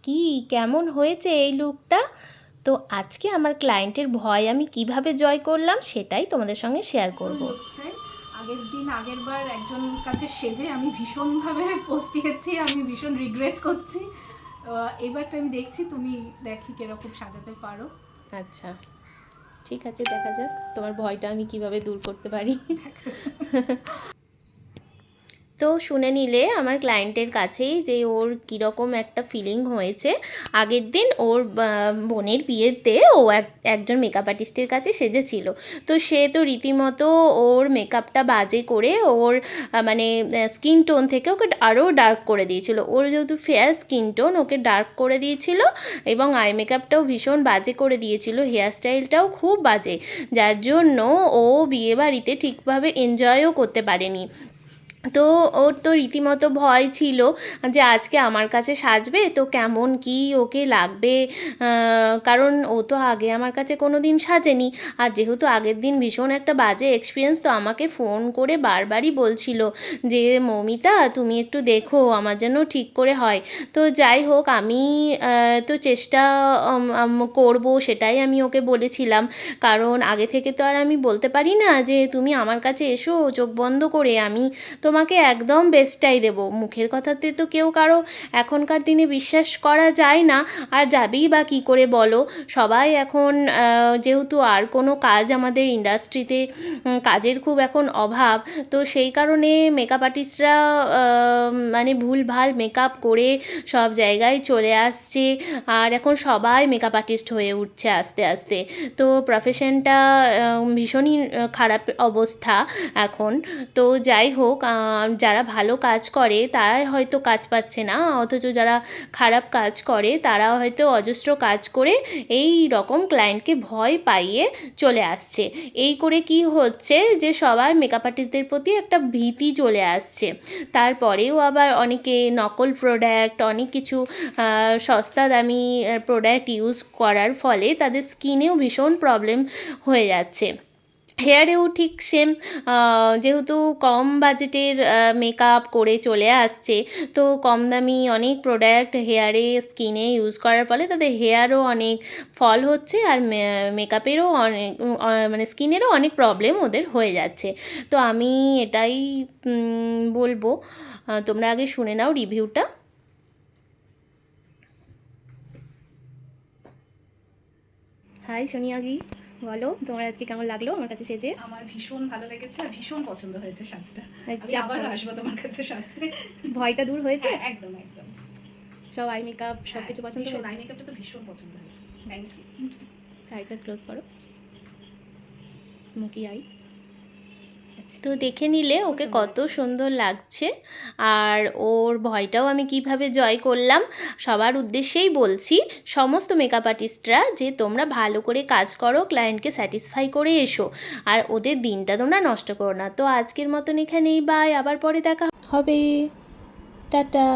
কি কেমন হয়েছে এই লুকটা? তো আজকে আমার ক্লায়েন্টের ভয় আমি কিভাবে জয় করলাম সেটাই তোমাদের সঙ্গে শেয়ার করব। আগের বার একজন কাছে সেজে আমি ভীষণভাবে পস্তিয়েছি, আমি ভীষণ রিগ্রেট করছি। এবারটা আমি দেখছি তুমি দেখি কিরকম সাজাতে পারো। আচ্ছা, ঠিক আছে, দেখা যাক তোমার ভয়টা আমি কিভাবে দূর করতে পারি। তো শুনে নিলে আমার ক্লায়েন্টের কাছেই যে ওর কীরকম একটা ফিলিং হয়েছে। আগের দিন ওর বোনের বিয়েতে ও একজন মেকআপ আর্টিস্টের কাছে সেজেছিল। তো সে তো রীতিমতো ওর মেকআপটা বাজে করে ওর মানে স্কিন টোন থেকে ওকে আরও ডার্ক করে দিয়েছিল। ওর যেহেতু ফেয়ার স্কিন টোন, ওকে ডার্ক করে দিয়েছিল এবং আই মেকআপটাও ভীষণ বাজে করে দিয়েছিল, হেয়ার স্টাইলটাও খুব বাজে, যার জন্য ও বিয়েবাড়িতে ঠিকভাবে এনজয়ও করতে পারেনি। তো ওর তো রীতিমতো ভয় ছিল যে আজকে আমার কাছে সাজবে তো কেমন কি ওকে লাগবে, কারণ ও তো আগে আমার কাছে কোনো দিন সাজেনি। আর যেহেতু আগের দিন ভীষণ একটা বাজে এক্সপিরিয়েন্স, তো আমাকে ফোন করে বারবারই বলছিল যে মৌমিতা তুমি একটু দেখো আমার যেন ঠিক করে হয়। তো যাই হোক, আমি তো চেষ্টা করব, সেটাই আমি ওকে বলেছিলাম। কারণ আগে থেকে তো আর আমি বলতে পারি না যে তুমি আমার কাছে এসো চোখ বন্ধ করে, আমি তোমাকে একদম বেস্টটাই দেবো। মুখের কথাতে তো কেউ কারো এখনকার দিনে বিশ্বাস করা যায় না, আর যাবেই বা কী করে বলো। সবাই এখন যেহেতু আর কোনো কাজ আমাদের ইন্ডাস্ট্রিতে কাজের খুব এখন অভাব, তো সেই কারণে মেকআপ আর্টিস্টরা মানে ভুলভাল মেকআপ করে সব জায়গায় চলে আসছে, আর এখন সবাই মেকআপ আর্টিস্ট হয়ে উঠছে আস্তে আস্তে। তো প্রফেশনটা ভীষণই খারাপ অবস্থা এখন। তো যাই হোক, যারা ভালো কাজ করে তারাই হয়তো কাজ পাচ্ছে না, অথচ যারা খারাপ কাজ করে তারা হয়তো অজস্র কাজ করে এই রকম ক্লায়েন্টকে ভয় পাইয়ে চলে আসছে। এই করে কি হচ্ছে যে সবার মেকআপ আর্টিস্টদের প্রতি একটা ভীতি চলে আসছে। তারপরেও আবার অনেকে নকল প্রোডাক্ট, অনেক কিছু সস্তা দামি প্রোডাক্ট ইউজ করার ফলে তাদের স্কিনেও ভীষণ প্রবলেম হয়ে যাচ্ছে। হেয়ারেও ঠিক সেম, যেহেতু কম বাজেটের মেকআপ করে চলে আসছে, তো কম দামি অনেক প্রোডাক্ট হেয়ারে স্কিনে ইউজ করার ফলে তাদের হেয়ারও অনেক ফল হচ্ছে, আর মেকআপেরও অনেক মানে স্কিনেরও অনেক প্রবলেম ওদের হয়ে যাচ্ছে। তো আমি এটাই বলবো, তোমরা আগে শুনে নাও রিভিউটা। হাই সোনিয়াদি, বলো তোমার আজকে কেমন লাগলো আমার কাছে সেজে? আমার ভীষণ ভালো লেগেছে আর ভীষণ পছন্দ হয়েছে সাজটা। আমি যা আবার আসবো তোমার কাছে সাজতে। ভয়টা দূর হয়েছে? একদম একদম। সব আই মেকআপ সব কিছু পছন্দ ভীষণ, হয়েছে? আই মেকআপটা তো ভীষণ পছন্দ হয়েছে। Thank you. আইটা ক্লোজ করো, স্মোকি আই। তো দেখে নিলে ওকে কত সুন্দর লাগছে, আর ওর ভয়টাও আমি কিভাবে জয় করলাম। সবার উদ্দেশ্যেই বলছি, সমস্ত মেকআপ আর্টিস্টরা, যে তোমরা ভালো করে কাজ করো, ক্লায়েন্টকে স্যাটিসফাই করে এসো, আর ওদের দিনটা তোমরা নষ্ট করো না। তো আজকের মতন এখানেই, বাই, আবার পরে দেখা হবে, টাটা।